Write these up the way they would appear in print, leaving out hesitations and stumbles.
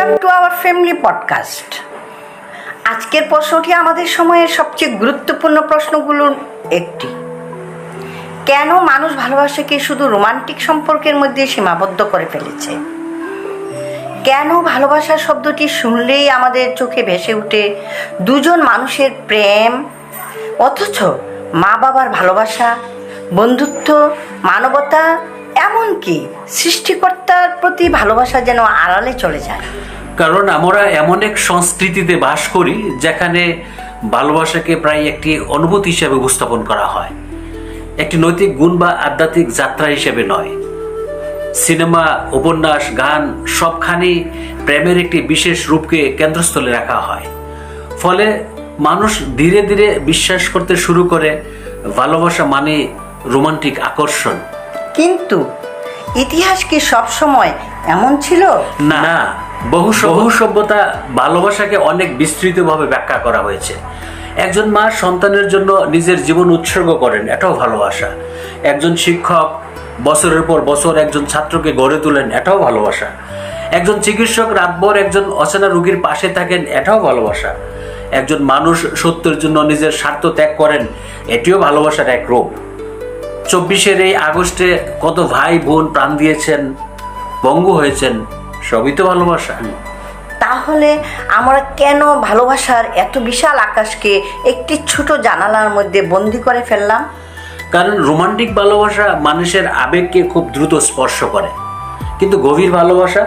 Welcome to our family podcast. আজকের প্রশ্নটি আমাদের সময়ের সবচেয়ে গুরুত্বপূর্ণ প্রশ্নগুলোর একটি। কেন মানুষ ভালোবাসাকে শুধু রোমান্টিক সম্পর্কের মধ্যে সীমাবদ্ধ করে ফেলেছে? কেন ভালোবাসা শব্দটি শুনলেই আমাদের চোখে ভেসে ওঠে দুজন মানুষের প্রেম, অথচ মা বাবার ভালোবাসা, বন্ধুত্ব, মানবতা, এমনকি সৃষ্টিকর্তার প্রতি ভালোবাসা যেন আড়ালে চলে যায়? কারণ আমরা এমন এক সংস্কৃতিতে বাস করি যেখানে ভালোবাসাকে প্রায় একটি অনুভূতি হিসেবে উপস্থাপন করা হয়, একটি নৈতিক গুণ বা আধ্যাত্মিক যাত্রা হিসেবে নয়। সিনেমা, উপন্যাস, গান সবখানেই প্রেমের একটি বিশেষ রূপকে কেন্দ্রস্থলে রাখা হয়। ফলে মানুষ ধীরে ধীরে বিশ্বাস করতে শুরু করে ভালোবাসা মানে রোমান্টিক আকর্ষণ। কিন্তু ইতিহাস কি সবসময় এমন ছিল? না, বহু সভ্যতা ভালোবাসাকে অনেক বিস্তৃতভাবে ব্যাখ্যা করা হয়েছে। একজন মা সন্তানের জন্য নিজের জীবন উৎসর্গ করেন, এটাও ভালোবাসা। একজন শিক্ষক বছরের পর বছর একজন ছাত্রকে গড়ে তোলেন, এটাও ভালোবাসা। একজন চিকিৎসক রাতভর একজন অচেনা রোগীর পাশে থাকেন, এটাও ভালোবাসা। একজন মানুষ সত্যের জন্য নিজের স্বার্থ ত্যাগ করেন, এটিও ভালোবাসার এক রূপ। 24 এই আগস্টে কত ভাই বোন প্রাণ দিয়েছেন, পঙ্গু হয়েছেন, সবই তো ভালোবাসা। তাহলে আমরা কেন ভালোবাসার এত বিশাল আকাশকে একটি ছোট জানালার মধ্যে বন্দি করে ফেললাম? কারণ রোমান্টিক ভালোবাসা মানুষের আবেগকে খুব দ্রুত স্পর্শ করে, কিন্তু গভীর ভালোবাসা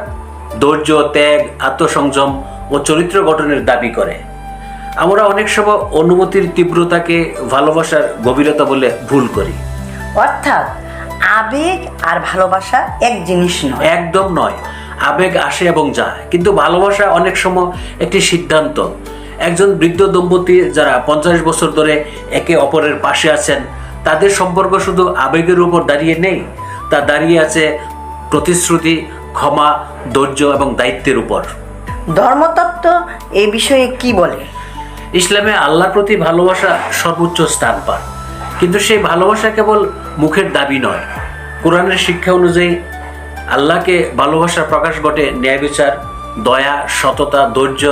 ধৈর্য, ত্যাগ, আত্মসংযম ও চরিত্র গঠনের দাবি করে। আমরা অনেক সময় অনুভূতির তীব্রতাকে ভালোবাসার গভীরতা বলে ভুল করি। অর্থাৎ আবেগ আর ভালোবাসা এক জিনিস নয়। একদম নয়। আবেগ আসে এবং যায়, কিন্তু ভালোবাসা অনেক সময় একটি সিদ্ধান্ত। একজন বৃদ্ধ দম্পতি যারা 50 বছর ধরে একে অপরের পাশে আছেন, তাদের সম্পর্ক শুধু আবেগের উপর দাঁড়িয়ে নেই, তা দাঁড়িয়ে আছে প্রতিশ্রুতি, ক্ষমা, ধৈর্য এবং দায়িত্বের উপর। ধর্মতত্ত্ব এই বিষয়ে কি বলে? ইসলামে আল্লাহর প্রতি ভালোবাসা সর্বোচ্চ স্থান পায়, কিন্তু সেই ভালোবাসা কেবল মুখের দাবি নয়। কোরআনের শিক্ষা অনুযায়ী আল্লাহকে ভালোবাসার প্রকাশ ঘটে ন্যায় বিচার, দয়া, সততা, ধৈর্য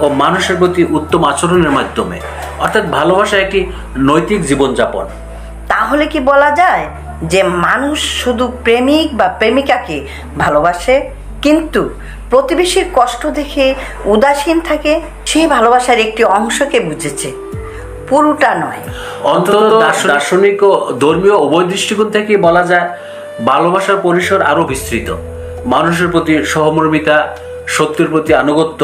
ও মানুষের প্রতি উত্তম আচরণের মাধ্যমে। অর্থাৎ ভালোবাসা একটি নৈতিক জীবনযাপন। তাহলে কি বলা যায় যে মানুষ শুধু প্রেমিক বা প্রেমিকাকে ভালোবাসে, কিন্তু প্রতিবেশীর কষ্ট দেখে উদাসীন থাকে? সেই ভালোবাসার একটি অংশকে বুঝেছে, পুরোটা নয়। অন্তত দার্শনিক ও ধর্মীয় উভয় দৃষ্টিকোণ থেকে বলা যায় ভালোবাসার পরিসর আরো বিস্তৃত। মানুষের প্রতি সহমর্মিতা, সত্যের প্রতি আনুগত্য,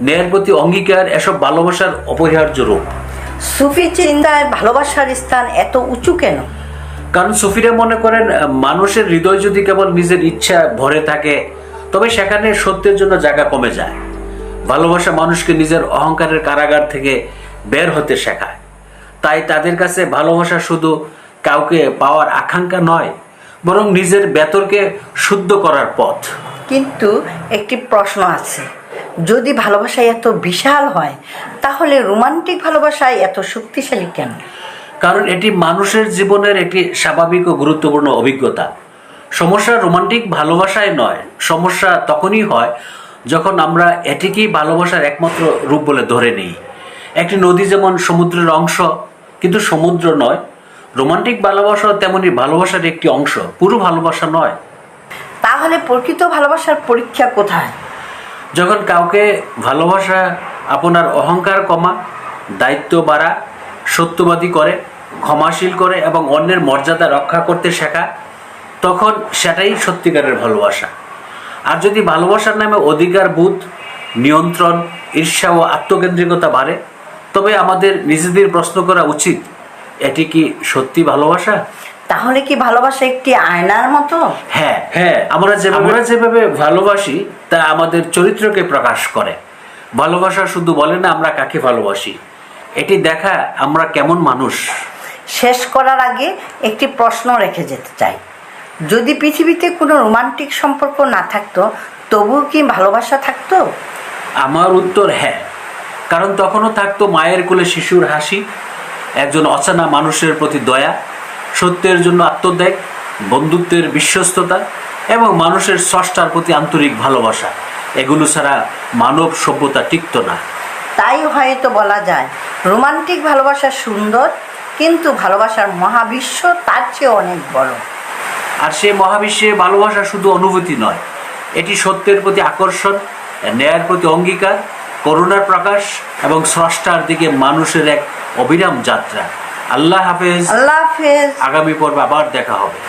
ন্যায়ের প্রতি অঙ্গীকার, এসব ভালোবাসার অপরিহার্য রূপ। সুফি চিন্তায় ভালোবাসার স্থান এত উঁচু কেন? কারণ সুফিরা মনে করেন মানুষের হৃদয় যদি কেবল নিজের ইচ্ছা ভরে থাকে, তবে সেখানে সত্যের জন্য জায়গা কমে যায়। ভালোবাসা মানুষকে নিজের অহংকারের কারাগার থেকে বের হতে শেখায়। তাই তাদের কাছে ভালোবাসা শুধু কাউকে পাওয়ার আকাঙ্ক্ষা নয়, বরং নিজের ভেতরকে শুদ্ধ করার পথ। কিন্তু একটি প্রশ্ন আছে, যদি ভালোবাসা এত বিশাল হয়, তাহলে রোমান্টিক ভালোবাসায় এত শক্তিশালী কেন? কারণ এটি মানুষের জীবনের একটি স্বাভাবিক ও গুরুত্বপূর্ণ অভিজ্ঞতা। সমস্যা রোমান্টিক ভালোবাসায় নয়, সমস্যা তখনই হয় যখন আমরা এটিকেই ভালোবাসার একমাত্র রূপ বলে ধরে নিই। একটি নদী যেমন সমুদ্রের অংশ, কিন্তু সমুদ্র নয়, রোমান্টিক ভালোবাসা তেমনি ভালোবাসার একটি অংশ, পুরো ভালোবাসা নয়। তাহলে প্রকৃত ভালোবাসার পরীক্ষা কোথায়? যখন কাউকে ভালোবাসা আপনার অহংকার কমা, দায়িত্ব বাড়া, সত্যবাদী করে, ক্ষমাশীল করে এবং অন্যের মর্যাদা রক্ষা করতে শেখা, তখন সেটাই সত্যিকারের ভালোবাসা। আর যদি ভালোবাসার নামে অধিকার বোধ, নিয়ন্ত্রণ, ঈর্ষা ও আত্মকেন্দ্রিকতা বাড়ে, তবে আমাদের নিজেদের প্রশ্ন করা উচিত, এটি কি সত্যি ভালোবাসা? তাহলে কি ভালোবাসা একটি আয়নার মতো? হ্যাঁ, আমরা যেভাবে ভালোবাসি তা আমাদের চরিত্রকে প্রকাশ করে। ভালোবাসা শুধু বলে না আমরা কাকে ভালোবাসি, এটি দেখা আমরা কেমন মানুষ। শেষ করার আগে একটি প্রশ্ন রেখে যেতে চাই, যদি পৃথিবীতে কোনো রোমান্টিক সম্পর্ক না থাকতো, তবুও কি ভালোবাসা থাকতো? আমার উত্তর হ্যাঁ, কারণ তখনও থাকতো মায়ের কোলে শিশুর হাসি, একজন অচেনা মানুষের প্রতি দয়া, সত্যের জন্য আত্মত্যাগ, বন্ধুত্বের বিশ্বস্ততা এবং মানুষের স্রষ্টার প্রতি আন্তরিক ভালোবাসা। এগুলো ছাড়া মানব সভ্যতা টিকতো না। তাই হয়তো বলা যায় রোমান্টিক ভালোবাসা সুন্দর, কিন্তু ভালোবাসার মহাবিশ্ব তার চেয়ে অনেক বড়। আর সে মহাবিশ্বে ভালোবাসা শুধু অনুভূতি নয়, এটি সত্যের প্রতি আকর্ষণ, ন্যায়ের প্রতি অঙ্গীকার, করুণার প্রকাশ এবং স্রষ্টার দিকে মানুষের এক অবিরাম যাত্রা। আল্লাহ হাফেজ। আল্লাহ হাফেজ। আগামী পর্বে আবার দেখা হবে।